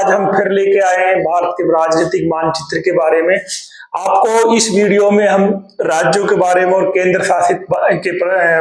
आज हम फिर लेके आए हैं भारत के राजनीतिक मानचित्र के बारे में। आपको इस वीडियो में हम राज्यों के बारे में और केंद्र शासित के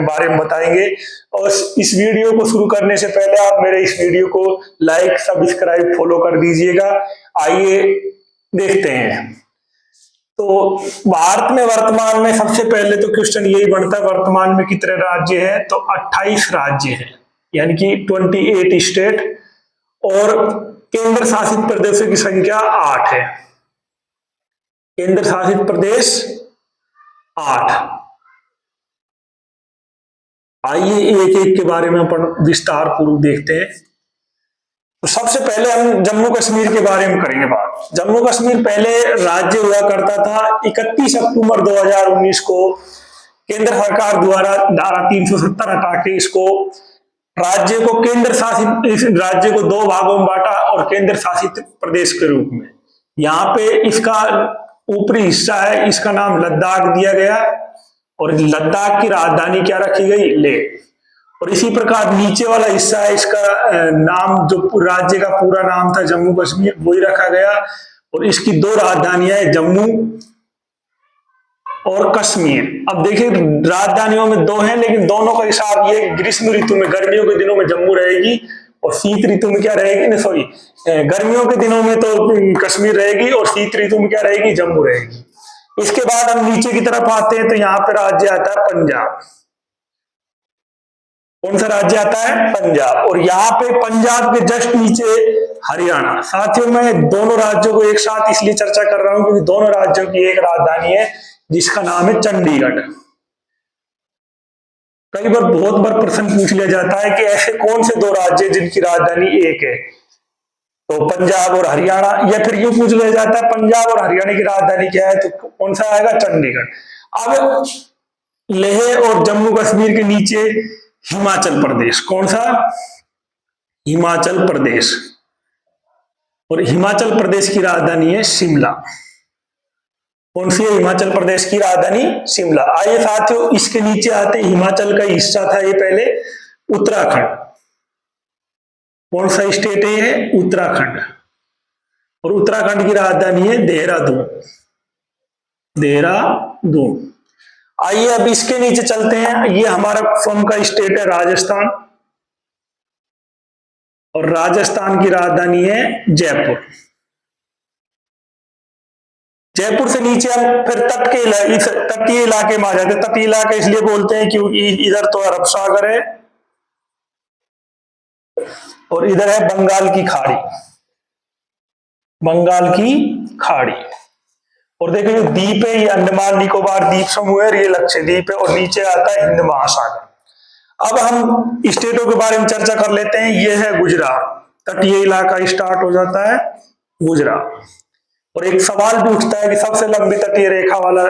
बारे में बताएंगे। और इस वीडियो को शुरू करने से पहले आप मेरे इस वीडियो को लाइक, सब्सक्राइब, फॉलो कर दीजिएगा। आइए देखते हैं। तो भारत में वर्तमान में सबसे पहले तो क्वेश्चन यही बनता है, वर्तमान में कितने राज्य हैं? तो 28 राज्य हैं, यानी कि 28 स्टेट, और केंद्र शासित प्रदेशों की संख्या 8 है। केंद्र शासित प्रदेश 8। आइए एक एक के बारे में अपन विस्तार पूर्वक देखते हैं। तो सबसे पहले हम जम्मू कश्मीर के बारे में करेंगे बात। जम्मू कश्मीर पहले राज्य हुआ करता था। 31 अक्टूबर 2019 को केंद्र सरकार द्वारा धारा 370 हटा के इसको राज्य को केंद्र शासित, इस राज्य को 2 भागों में बांटा और केंद्र शासित प्रदेश के रूप में। यहाँ पे इसका ऊपरी हिस्सा है, इसका नाम लद्दाख दिया गया, और लद्दाख की राजधानी क्या रखी गई? लेह। और इसी प्रकार नीचे वाला हिस्सा है, इसका नाम जो राज्य का पूरा नाम था जम्मू कश्मीर, वही रखा गया। और इसकी 2 राजधानियां हैं, जम्मू और कश्मीर। अब देखिए राजधानियों में 2 हैं, लेकिन दोनों का हिसाब ये ग्रीष्म ऋतु में, गर्मियों के दिनों में जम्मू रहेगी, और शीत ऋतु में क्या रहेगी? सॉरी, गर्मियों के दिनों में तो कश्मीर रहेगी, और शीत ऋतु में क्या रहेगी? जम्मू रहेगी। इसके बाद हम नीचे की तरफ आते हैं तो यहाँ पे राज्य आता है पंजाब। कौन सा राज्य आता है? पंजाब। और यहाँ पे पंजाब के जस्ट नीचे हरियाणा। साथियों, मैं दोनों राज्यों को एक साथ इसलिए चर्चा कर रहा हूं क्योंकि दोनों राज्यों की एक राजधानी है जिसका नाम है चंडीगढ़। कई बार बहुत बार प्रश्न पूछ लिया जाता है कि ऐसे कौन से 2 राज्य जिनकी राजधानी एक है? तो पंजाब और हरियाणा, या फिर यूं पूछ लिया जाता है पंजाब और हरियाणा की राजधानी क्या है? तो कौन सा आएगा? चंडीगढ़। अब लेह और जम्मू कश्मीर के नीचे हिमाचल प्रदेश। कौन सा? हिमाचल प्रदेश। और हिमाचल प्रदेश की राजधानी है शिमला। कौन सी है हिमाचल प्रदेश की राजधानी? शिमला। आइए साथियों, इसके नीचे आते हैं, हिमाचल का हिस्सा था ये पहले उत्तराखंड। कौन सा स्टेट है ये? उत्तराखंड। और उत्तराखंड की राजधानी है देहरादून। देहरादून। आइए अब इसके नीचे चलते हैं। ये हमारा फॉर्म का स्टेट है राजस्थान, और राजस्थान की राजधानी है जयपुर। जयपुर से नीचे हम फिर तटीय इलाके में आ जाते हैं। तटीय इलाका इसलिए बोलते हैं क्योंकि इधर तो अरब सागर है और इधर है बंगाल की खाड़ी। बंगाल की खाड़ी। और देखिए जो द्वीप है ये अंडमान निकोबार द्वीप समूह है, ये लक्षद्वीप है, और नीचे आता है हिंद महासागर। अब हम स्टेटों के बारे में चर्चा कर लेते हैं। ये है गुजरात। तटीय इलाका स्टार्ट हो जाता है गुजरात। और एक सवाल भी उठता है कि सबसे लंबी तटीय रेखा वाला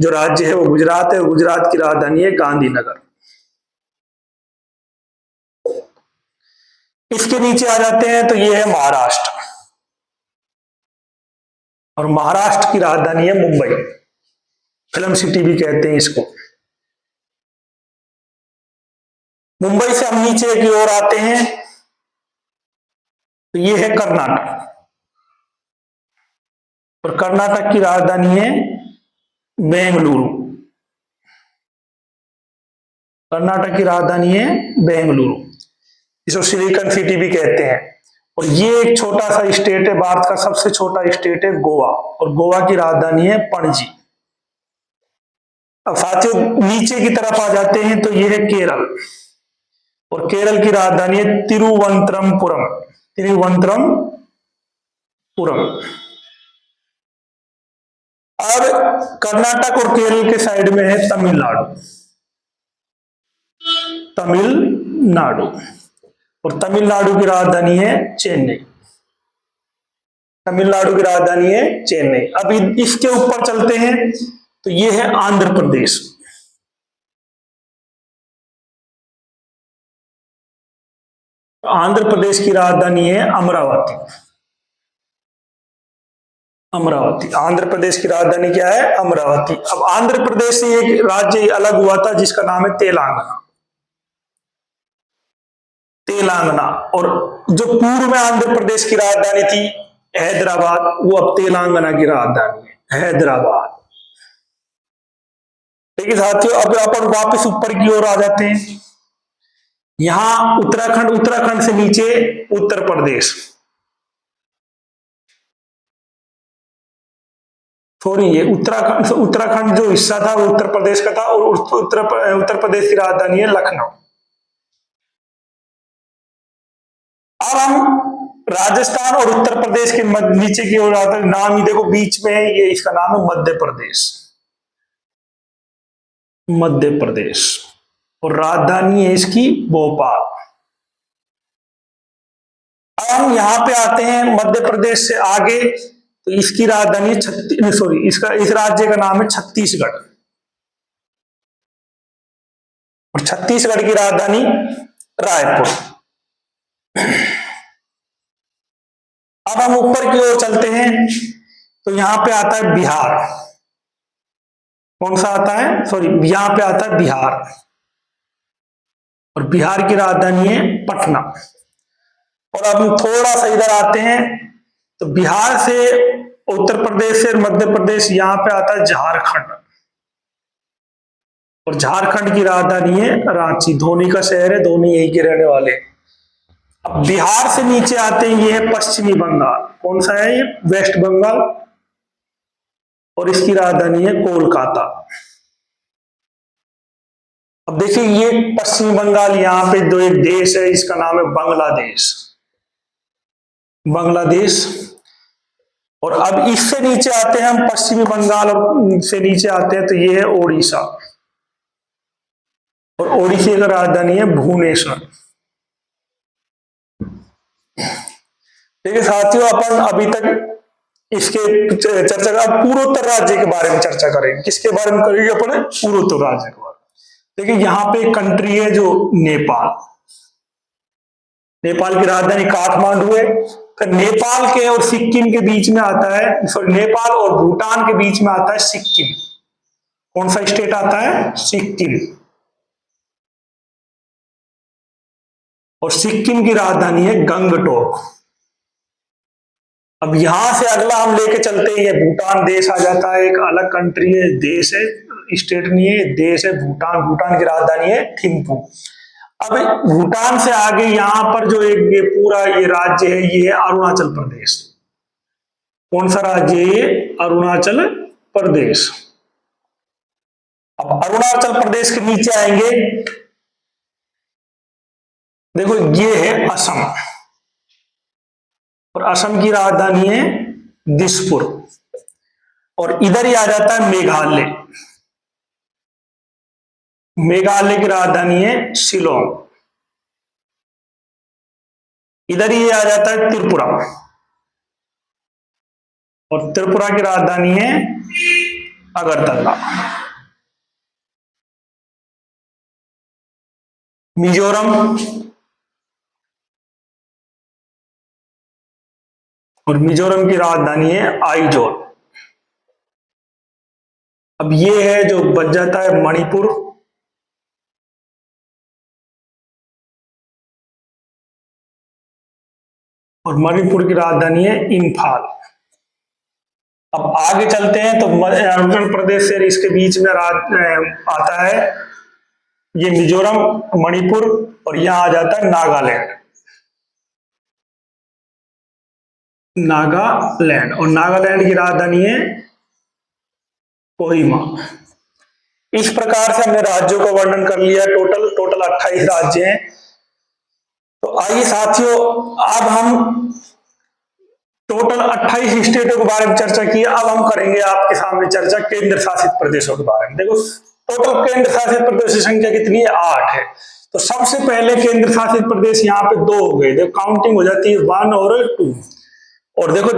जो राज्य है वो गुजरात है। गुजरात की राजधानी है गांधीनगर। इसके नीचे आ जाते हैं तो ये है महाराष्ट्र, और महाराष्ट्र की राजधानी है मुंबई। फिल्म सिटी भी कहते हैं इसको। मुंबई से हम नीचे की ओर आते हैं तो ये है कर्नाटक, और कर्नाटक की राजधानी है बेंगलुरु। कर्नाटक की राजधानी है बेंगलुरु, इसको सिलिकॉन सिटी भी कहते हैं। और ये एक छोटा सा स्टेट है, भारत का सबसे छोटा स्टेट है गोवा, और गोवा की राजधानी है पणजी। अब साथियों नीचे की तरफ आ जाते हैं तो ये है केरल, और केरल की राजधानी है तिरुवनंतपुरम। तिरुवनंतपुरम। अब कर्नाटक और केरल के साइड में है तमिलनाडु। तमिलनाडु। और तमिलनाडु की राजधानी है चेन्नई। तमिलनाडु की राजधानी है चेन्नई। अब इसके ऊपर चलते हैं तो ये है आंध्र प्रदेश। आंध्र प्रदेश की राजधानी है अमरावती। अमरावती। आंध्र प्रदेश की राजधानी क्या है? अमरावती। अब आंध्र प्रदेश से एक राज्य अलग हुआ था जिसका नाम है तेलंगाना। तेलंगाना। और जो पूर्व में आंध्र प्रदेश की राजधानी थी हैदराबाद, वो अब तेलंगाना की राजधानी है, हैदराबाद। ठीक है साथियों, अब अपन वापस ऊपर की ओर आ जाते हैं। यहां उत्तराखंड, उत्तराखंड से नीचे उत्तर प्रदेश, सॉरी ये उत्तराखंड, उत्तराखंड जो हिस्सा था वो उत्तर प्रदेश का था, और उत्तर प्रदेश की राजधानी है लखनऊ। अब हम राजस्थान और उत्तर प्रदेश के नीचे की ओर आते हैं, नाम ही देखो बीच में है, ये इसका नाम है मध्य प्रदेश, मध्य प्रदेश, और राजधानी है इसकी भोपाल। अब हम यहां पे आते हैं मध्य प्रदेश से आगे, तो इसकी राजधानी सॉरी इसका, इस राज्य का नाम है छत्तीसगढ़, और छत्तीसगढ़ की राजधानी रायपुर। अब हम ऊपर की ओर चलते हैं, तो यहां पे आता है बिहार। कौन सा आता है, सॉरी यहां पे आता है बिहार, और बिहार की राजधानी है पटना। और अब हम थोड़ा सा इधर आते हैं, तो बिहार से, उत्तर प्रदेश से, मध्य प्रदेश, यहां पे आता है झारखंड, और झारखंड की राजधानी है रांची, धोनी का शहर है, धोनी यही के रहने वाले। अब बिहार से नीचे आते हैं, ये है पश्चिमी बंगाल। कौन सा है ये, वेस्ट बंगाल, और इसकी राजधानी है कोलकाता। अब देखिए ये पश्चिमी बंगाल, यहां पे दो एक देश है, इसका नाम है बांग्लादेश, बांग्लादेश। और अब इससे नीचे आते हैं हम, पश्चिमी बंगाल से नीचे आते हैं, तो ये है ओडिशा, और ओडिशा की राजधानी है भुवनेश्वर। ठीक है साथियों, अपन अभी तक इसके चर्चा का पूर्वोत्तर राज्य के बारे में चर्चा करेंगे। किसके बारे में करेंगे अपन, पूर्वोत्तर राज्य के बारे में। देखिए यहाँ पे एक कंट्री है जो नेपाल, नेपाल की राजधानी काठमांडू है। फिर नेपाल के और सिक्किम के बीच में आता है, सॉरी नेपाल और भूटान के बीच में आता है सिक्किम। कौन सा स्टेट आता है, सिक्किम, और सिक्किम की राजधानी है गंगटोक। अब यहां से अगला हम लेके चलते हैं, ये भूटान देश आ जाता है, एक अलग कंट्री है, देश है, स्टेट नहीं है, देश है भूटान। भूटान की राजधानी है थिम्पू। अब भूटान से आगे यहां पर जो एक ये पूरा ये राज्य है, ये है अरुणाचल प्रदेश। कौन सा राज्य है ये, अरुणाचल प्रदेश। अब अरुणाचल प्रदेश के नीचे आएंगे, देखो ये है असम, और असम की राजधानी है दिसपुर। और इधर ही आ जाता है मेघालय, मेघालय की राजधानी है शिलोंग। इधर ही आ जाता है त्रिपुरा, और त्रिपुरा की राजधानी है अगरतला। मिजोरम, और मिजोरम की राजधानी है आइजोल। अब ये है जो बच जाता है मणिपुर, और मणिपुर की राजधानी है इम्फाल। अब आगे चलते हैं, तो अरुणाचल प्रदेश से इसके बीच में आता है ये मिजोरम, मणिपुर, और यहां आ जाता है नागालैंड, नागालैंड, और नागालैंड की राजधानी है कोहिमा। इस प्रकार से हमने राज्यों का वर्णन कर लिया। टोटल 28 राज्य हैं। तो आइए साथियों, अब हम टोटल 28 स्टेटों के बारे में चर्चा की, अब हम करेंगे आपके सामने चर्चा केंद्र शासित प्रदेशों के बारे में। देखो टोटल केंद्र शासित प्रदेश की संख्या कितनी है, 8 है। तो सबसे पहले केंद्र शासित प्रदेश यहाँ पे 2 हो गए, देखो काउंटिंग हो जाती है 1 और 2। और देखो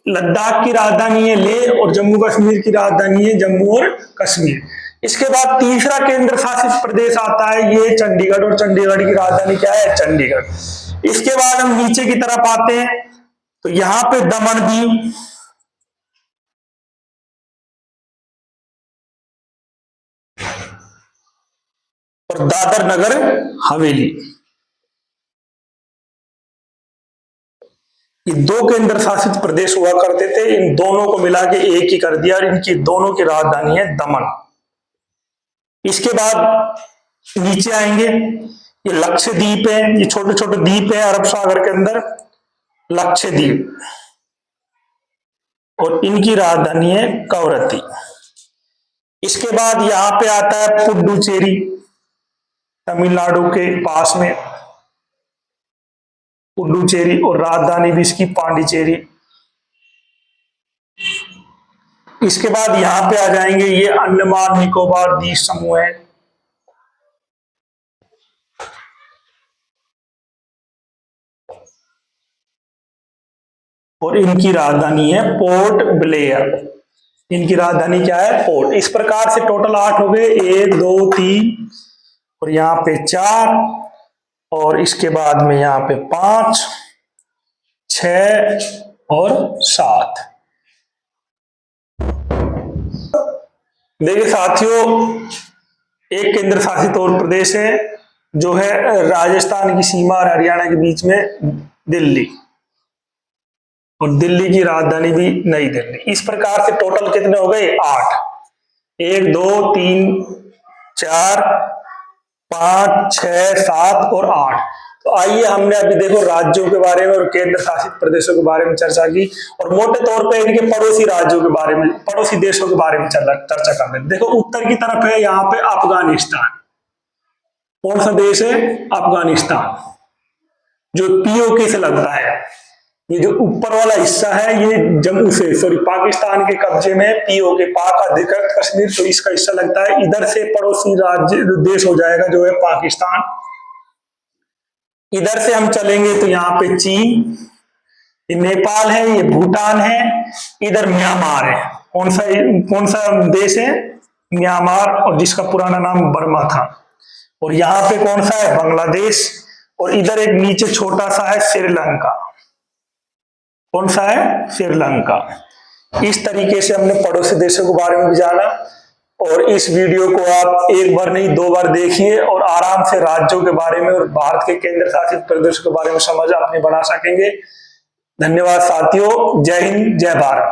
लद्दाख की राजधानी है लेह, और जम्मू कश्मीर की राजधानी है जम्मू और कश्मीर। इसके बाद तीसरा केंद्र शासित प्रदेश आता है ये चंडीगढ़, और चंडीगढ़ की राजधानी क्या है, चंडीगढ़। इसके बाद हम नीचे की तरफ आते हैं, तो यहां पे दमन दीव, और दादर नगर हवेली। ये 2 केंद्र शासित प्रदेश हुआ करते थे, इन दोनों को मिला के एक ही कर दिया और इनकी दोनों की राजधानी है दमन। इसके बाद नीचे आएंगे, ये लक्षद्वीप है, ये छोटे छोटे द्वीप है अरब सागर के अंदर, लक्षद्वीप, और इनकी राजधानी है कवरत्ती। इसके बाद यहां पे आता है पुडुचेरी, तमिलनाडु के पास में पुडुचेरी, और राजधानी भी इसकी पांडिचेरी। इसके बाद यहां पे आ जाएंगे, ये अंडमान निकोबार द्वीप समूह है, और इनकी राजधानी है पोर्ट ब्लेयर। इनकी राजधानी क्या है? पोर्ट। इस प्रकार से टोटल 8 हो गए, 1 2 3 और यहां पे 4, और इसके बाद में यहां पे 5 6 और 7। देखिए साथियों, एक केंद्र शासित और प्रदेश है जो है राजस्थान की सीमा और हरियाणा के बीच में दिल्ली, और दिल्ली की राजधानी भी नई दिल्ली। इस प्रकार से टोटल कितने हो गए? 8। 1 2 3 4 5 6 7 और 8। तो आइए, हमने अभी देखो राज्यों के बारे में और केंद्र शासित प्रदेशों के बारे में चर्चा की, और मोटे तौर पे इनके पड़ोसी राज्यों के बारे में, पड़ोसी देशों के बारे में चर्चा कर रहे हैं। देखो उत्तर की तरफ है यहाँ पे अफगानिस्तान। कौन सा देश है? अफगानिस्तान, जो पीओके से लगता है। ये जो ऊपर वाला हिस्सा है ये जम्मू से, सॉरी, पाकिस्तान के कब्जे में, पीओके, पाक अधिकृत कश्मीर, तो इसका हिस्सा लगता है। इधर से पड़ोसी राज्य देश हो जाएगा जो है पाकिस्तान। इधर से हम चलेंगे तो यहाँ पे चीन, ये नेपाल है, ये भूटान है, इधर म्यांमार है। कौन सा देश है? म्यांमार, और जिसका पुराना नाम बर्मा था। और यहाँ पे कौन सा है? बांग्लादेश, और इधर एक नीचे छोटा सा है श्रीलंका। कौन सा है? श्रीलंका। इस तरीके से हमने पड़ोसी देशों के बारे में भी जाना, और इस वीडियो को आप एक बार नहीं 2 बार देखिए और आराम से राज्यों के बारे में और भारत के केंद्र शासित प्रदेशों के बारे में समझ अपनी बना सकेंगे। धन्यवाद साथियों, जय हिंद, जय भारत।